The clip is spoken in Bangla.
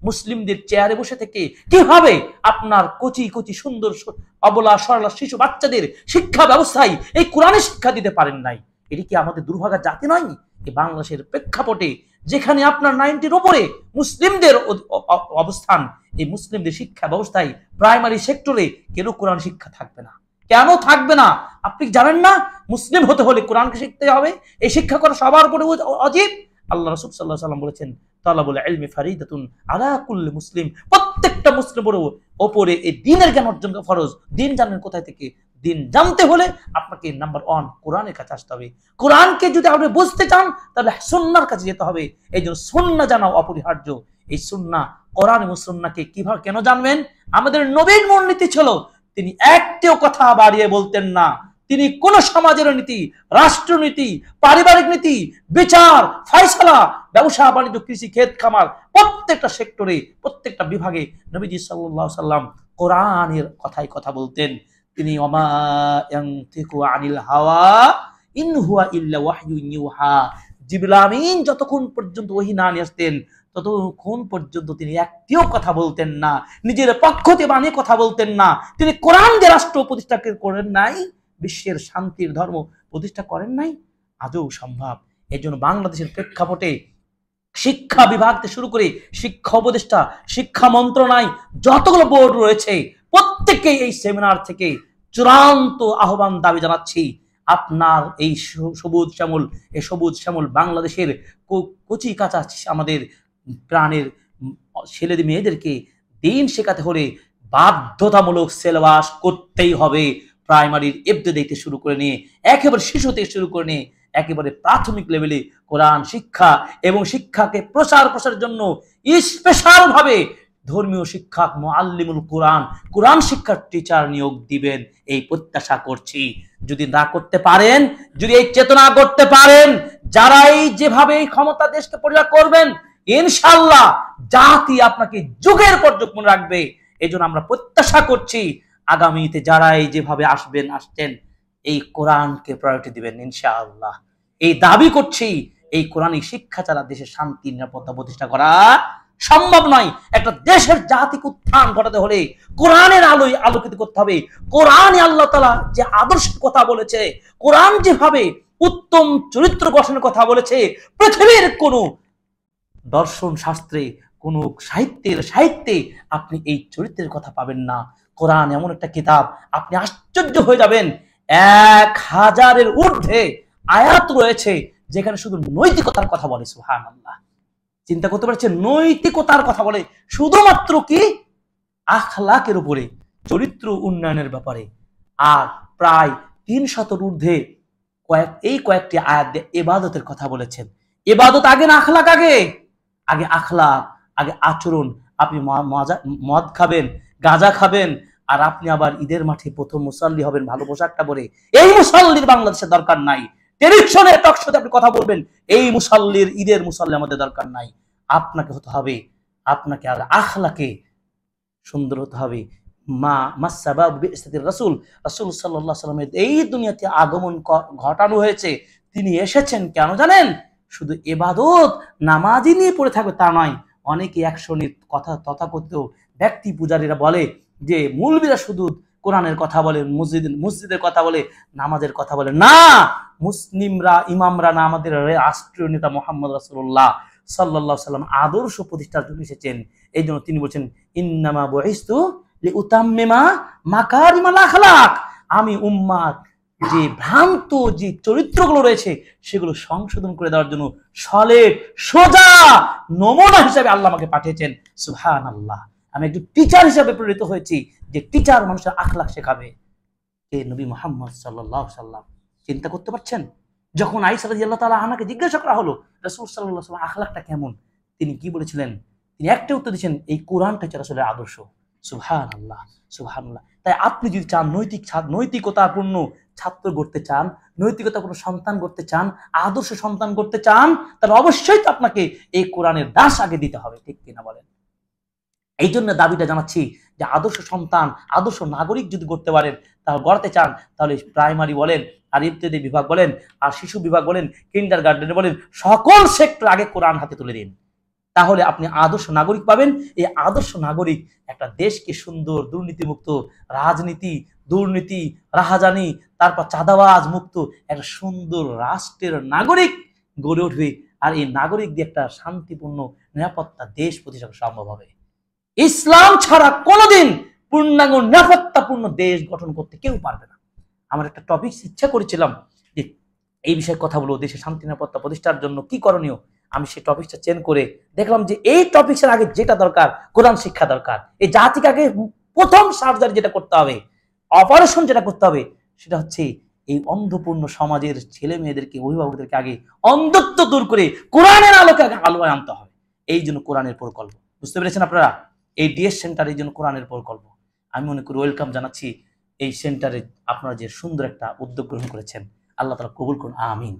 মুসলিমদের চেয়ারে বসে থেকে কিভাবে আপনার কচি কচি সুন্দর অবলা সরলা শিশু বাচ্চাদের শিক্ষা ব্যবস্থায় এই কোরআনের শিক্ষা দিতে পারেন নাই। এটি কি আমাদের দুর্ভাগা জাতি নয়? এই বাংলাদেশের প্রেক্ষাপটে যেখানে আপনার 90-র উপরে মুসলিমদের অবস্থান, এই মুসলিমদের শিক্ষা ব্যবস্থায় প্রাইমারি সেক্টরে কেন কোরআন শিক্ষা থাকবে না? কেন থাকবে না? আপনি জানেন না মুসলিম হতে হলে কোরআনকে শিখতে হবে? এই শিক্ষা করা সবার উপরে অজীব। আল্লাহ রাসূল সাল্লাল্লাহু আলাইহি ওয়াসাল্লাম বলেছেন, তালাবুল ইলমি ফারিদাতুন আলা কুল্লি মুসলিম। প্রত্যেকটা মুসলিমের উপরে এই দ্বীনের জ্ঞান অর্জন ফরজ। দ্বীন জানেন কোথায় থেকে? দ্বীন জানতে হলে আপনাকে নাম্বার 1 কোরআনের কাছে আসতে হবে। কোরআনকে যদি আপনি বুঝতে চান তাহলে সুন্নাহর কাছে যেতে হবে। এই জন্য সুন্নাহ জানা অপরিহার্য। এই সুন্নাহ, কোরআন এবং সুন্নাহকে কিভাবে কেন জানবেন? আমাদের নবীর মূলনীতি ছিল তিনি একটিও কথা বাড়িয়ে বলতেন না। তিনি কোন সমাজের নীতি, রাষ্ট্রনীতি, পারিবারিক নীতি, বিচার, ফয়সালা, ব্যবসা বাণিজ্য, কৃষি, ক্ষেত খামার, প্রত্যেকটা সেক্টরে, প্রত্যেকটা বিভাগে নবীজি সাল্লাল্লাহু আলাইহি ওয়াসাল্লাম কোরআনের কথাই কথা বলতেন। তিনি ওমা ইয়ানতিকু আনিল হাওয়া ইন হুয়া ইল্লা ওয়াহয়ুন ইউহা। জিবরিল আমিন যতক্ষণ পর্যন্ত ওহী না নিয়ে আসতেন ততক্ষণ পর্যন্ত তিনি একটিও কথা বলতেন না, নিজের পক্ষ থেকে বানিয়ে কথা বলতেন না। তিনি কোরআন দিয়ে রাষ্ট্র প্রতিষ্ঠা করেন নাই, বিশ্বের শান্তির ধর্ম প্রতিষ্ঠা করেন নাই, আজও সম্ভব। এই জন্য বাংলাদেশের প্রেক্ষাপটে শিক্ষা বিভাগ থেকে শুরু করে শিক্ষা উপদেষ্টা, শিক্ষা মন্ত্রণালয়, যতগুলো বোর্ড রয়েছে প্রত্যেককেই এই সেমিনার থেকে চূড়ান্ত আহ্বান দাবি জানাচ্ছি, আপনার এই সবুজ শ্যামল বাংলাদেশের কচি কাঁচা আমাদের প্রাণের ছেলেদের মেয়েদেরকে দিন শেখাতে হলে বাধ্যতামূলক সিলেবাস করতেই হবে। প্রাইমারির ইবতেদায়ী থেকে শুরু করে নিয়ে একেবারে শিশু থেকে শুরু করে নিয়ে একেবারে প্রাথমিক লেভেলে কোরআন শিক্ষা এবং শিক্ষাকে প্রসারের জন্য স্পেশাল ভাবে ধর্মীয় শিক্ষক মুআল্লিমুল কোরআন শিক্ষার টিচার নিয়োগ দিবেন এই প্রত্যাশা করছি। যদি না করতে পারেন, যদি এই চেতনা করতে পারেন, যারাই যেভাবে এই ক্ষমতা দেশকে পরিচালনা করবেন, ইনশাআল্লাহ জাতি আপনাকে যুগের পর যুগ মনে রাখবে। এই জন্য আমরা প্রত্যাশা করছি আগামীতে যারাই যেভাবে আসছেন এই কোরআনকে প্রায়োরিটি দিবেন ইনশাআল্লাহ। এই দাবি করছি, এই কোরআনিক শিক্ষা ছাড়া দেশের শান্তি নিরাপত্তা প্রতিষ্ঠা করা সম্ভব নয়। একটা দেশের জাতিকে উত্থান ঘটাতে হলে কোরআনের আলোয় আলোকিত করতে হবে। কোরআনে আল্লাহ তাআলা যে আদর্শের কথা বলেছে, কোরআন যেভাবে উত্তম চরিত্র গঠনের কথা বলেছে, পৃথিবীর কোন দর্শন শাস্ত্রে, কোন সাহিত্যে আপনি এই চরিত্রের কথা পাবেন না। কোরআন এমন একটা কিতাব, আপনি আশ্চর্য হয়ে যাবেন। 1000-এর ঊর্ধ্বে আয়াত রয়েছে যেখানে শুধু নৈতিকতার কথা বলে। সুবহানাল্লাহ, চিন্তা করতে পারছেন? নৈতিকতার কথা বলে, শুধুমাত্র কি আখলাকের উপরে, চরিত্র উন্নয়নের ব্যাপারে। আর প্রায় 300-এর ঊর্ধ্বে কয়েকটি আয়াত দিয়ে ইবাদতের কথা বলেছেন। ইবাদত আগে না আখলাক? আগে আখলাক, আগে আচরণ। আপনি মদ খাবেন, গাঁজা খাবেন, আর আপনি আবার ঈদের মাঠে প্রথম মুসাল্লি হবেন ভালো পোশাকটা পরে। এই মুসাল্লির বাংলাদেশে দরকার নাই। টেলিভিশনে টকশোতে আপনি কথা বলবেন, এই মুসাল্লির, ঈদের মুসাল্লি আমাদের দরকার নাই। আপনাকে হতে হবে, আপনাকে আর আখলাকে সুন্দর হতে হবে। রাসূল সাল্লাল্লাহু আলাইহি ওয়াসাল্লামের এই দুনিয়াতে আগমন ঘটানো হয়েছে। তিনি এসেছেন কেন জানেন? শুধু ইবাদত নামাজই নিয়ে পড়ে থাকবে তা নয়। অনেকে একশনের কথা তথাকথিত ব্যক্তি পূজারীরা বলে যে মৌলবীরা শুধু কোরআনের কথা বলে, মসজিদের কথা বলে, নামাজের কথা বলে না। মুসলিমরা, ইমামরা না, আমাদের রাষ্ট্রীয় নেতা মুহাম্মদ রাসূলুল্লাহ সাল্লাল্লাহু আলাইহি ওয়াসাল্লাম আদর্শ প্রতিষ্ঠার জন্য এসেছেন। এই জন্য তিনি বলছেন ইন্নামা বুইসতু লিউতাম্মিমা মাকারিমাল আখলাক। আমি উম্মাহ যে ভ্রান্ত যে চরিত্রগুলো রয়েছে সেগুলো সংশোধন করে দেওয়ার জন্য সলেট সোজা নমুনা হিসেবে আল্লাহ আমাকে পাঠিয়েছেন। সুবহানাল্লাহ, আমি একজন টিচার হিসেবে প্রেরিত হয়েছি যে টিচার মানুষের আখলাক শেখাবে। কে? নবী মুহাম্মদ সাল্লাল্লাহু আলাইহি ওয়াসাল্লাম। চিন্তা করতে পারছেন? যখন আয়েশা রাদিয়াল্লাহু তাআলা আনহাকে জিজ্ঞাসা করা হলো রাসূল সাল্লাল্লাহু আলাইহি ওয়াসাল্লাম আখলাকটা কেমন, তিনি কি বলেছিলেন? তিনি একটা উত্তর দিয়েছেন, এই কোরআনটা হচ্ছে রাসূলের আদর্শ। সুবহানাল্লাহ, সুবহানাল্লাহ। তাই আপনি যদি চান নৈতিকতাপূর্ণ ছাত্র গড়তে চান, নৈতিকতাপূর্ণ সন্তান গড়তে চান, আদর্শ সন্তান গড়তে চান, তাহলে অবশ্যই তো আপনাকে এই কোরআনের দাস আগে দিতে হবে। ঠিক কিনা বলেন? এই জন্য দাবিটা জানাচ্ছি যে আদর্শ সন্তান, আদর্শ নাগরিক যদি গড়তে পারেন, তাহলে গড়তে চান, তাহলে প্রাইমারি বলেন, আর ইবতেদায়ী বিভাগ বলেন, আর শিশু বিভাগ বলেন, কিন্ডারগার্টেন বলেন, সকল সেক্টর আগে কোরআন হাতে তুলে দিন। তাহলে আপনি আদর্শ নাগরিক পাবেন। এই আদর্শ নাগরিক একটা দেশকে সুন্দর দুর্নীতিমুক্ত, রাজনীতি, দুর্নীতি, রাহাজানি, তারপর চাঁদাবাজ মুক্ত একটা সুন্দর রাষ্ট্রের নাগরিক গড়ে উঠবে। আর এই নাগরিক দিয়ে একটা শান্তিপূর্ণ নিরাপত্তা দেশ প্রতিষ্ঠা করা সম্ভব হবে। ইসলাম ছাড়া কোনোদিন পূর্ণাঙ্গ নিরাপত্তাপূর্ণ দেশ গঠন করতে কেউ পারবে না। আমার একটা টপিক ইচ্ছা করেছিলাম যে এই বিষয়ে কথা বলবো, দেশে শান্তি নিরাপত্তা প্রতিষ্ঠার জন্য কি করণীয়। আমি সেই টপিকটা চেঞ্জ করে দেখলাম যে এই টপিক্সের আগে যেটা দরকার, কোরআন শিক্ষা দরকার। এই জাতিকে আগে প্রথম সার্জারি যেটা করতে হবে, অপারেশন যেটা করতে হবে, সেটা হচ্ছে এই অন্ধপূর্ণ সমাজের ছেলে মেয়েদেরকে, অভিভাবকদেরকে আগে অন্ধত্ব দূর করে কোরআনের আলোকে আগে আলোয় আনতে হবে। এই জন্য কোরআনের প্রকল্প, বুঝতে পেরেছেন আপনারা? এই ডিএস সেন্টার এই জন্য কোরআনের প্রকল্প। আমি মনে করি ওয়েলকাম জানাচ্ছি এই সেন্টারে আপনারা যে সুন্দর একটা উদ্যোগ গ্রহণ করেছেন। আল্লাহ তাআলা কবুল করুন, আমিন।